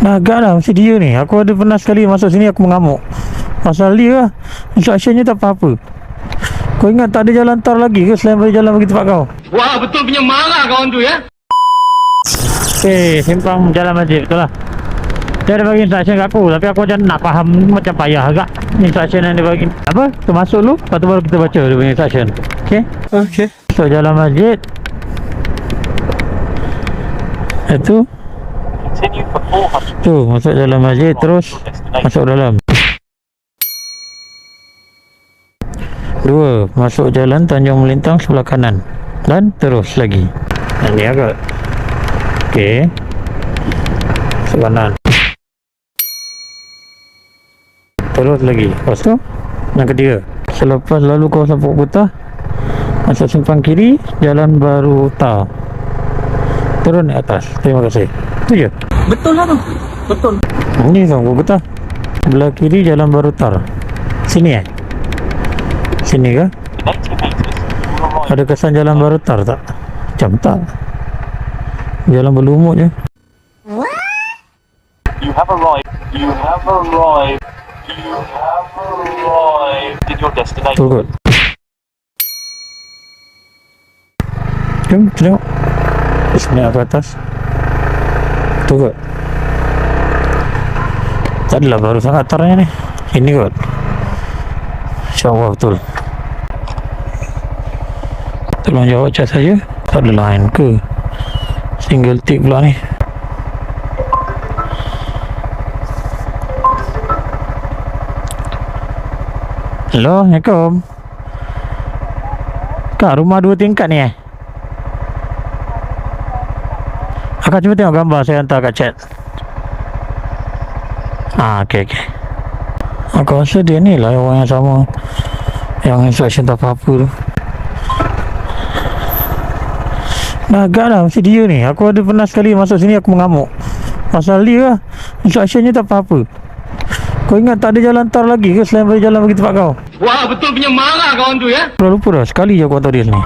Agak lah mesti dia ni. Aku ada pernah sekali masuk sini aku mengamuk pasal dia lah. Instructionnya tak apa-apa. Kau ingat tak ada jalan tar lagi ke selain bagi jalan bagi tempat kau? Wah, betul punya marah kawan tu ya. Simpang jalan masjid betul lah. Dia ada bagi instruction kat aku, tapi aku macam nak faham macam payah agak instruction yang dia bagi. Apa? Kita masuk dulu, lepas tu baru kita baca dia punya instruction. Okay. So jalan masjid. Itu Continue for 400 tu masuk jalan masjid terus masuk dalam. 2. Masuk jalan Tanjung Melintang sebelah kanan dan terus lagi. Ini agak. Okey. Sebelah kanan. Terus lagi. Lepas tu yang ketiga. Selepas lalu kawasan Pokok Putah, masuk simpang kiri Jalan Baru Utara. Turun ke atas. Terima kasih. Itu je. Betul lah tu. Betul. Ini Pokok Putah. Belah kiri Jalan Baru Utara. Sini Sini ke? 80 meters. Ada kesan Jalan Baru Tar tak? Macam tak. Jalan berlumut je. You have arrived. You have arrived. You have arrived in your destination. Turut. Jom, tengok. Naik ke atas. Turut. Tak adalah baru sangat tarnya ni. Ini kot. InsyaAllah betul. Tolong jawab chat saya. Tak ada line ke? Single tick pula ni. Hello, Assalamualaikum. Kak, rumah 2 tingkat ni Akak cuba tengok gambar saya hantar kat chat. Okey. Aku rasa dia ni lah orang yang sama, yang instruction tak apa-apa tu. Agak lah mesti dia ni. Aku ada pernah sekali masuk sini aku mengamuk pasal dia lah. Instructionnya tak apa-apa. Kau ingat tak ada jalan tar lagi ke selain bagi jalan bagi tempat kau? Wah, betul punya marah kawan tu ya. Lupa dah. Sekali je aku hantar dia sini.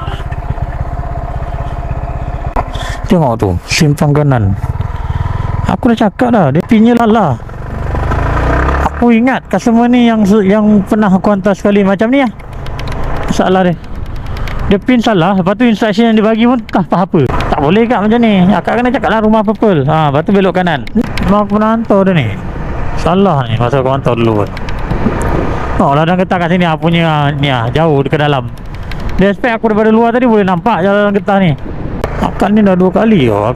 Tengok tu, simpang kanan. Aku dah cakap dah, dia pinya lah. Aku ingat customer ni yang pernah aku hantar sekali macam ni lah. Masalah dia. Dia pin salah, lepas tu instruction yang dia bagi pun tak apa-apa. Tak boleh kat macam ni. Akak kena cakap lah rumah purple. Lepas tu belok kanan. Memang aku pernah hantar dia ni. Salah ni masa aku hantar dulu pun. Lah dan getah kat sini aku punya ni lah, jauh ke dalam. Dia expect aku daripada luar tadi boleh nampak jalan getah ni. Akak ni dah 2 kali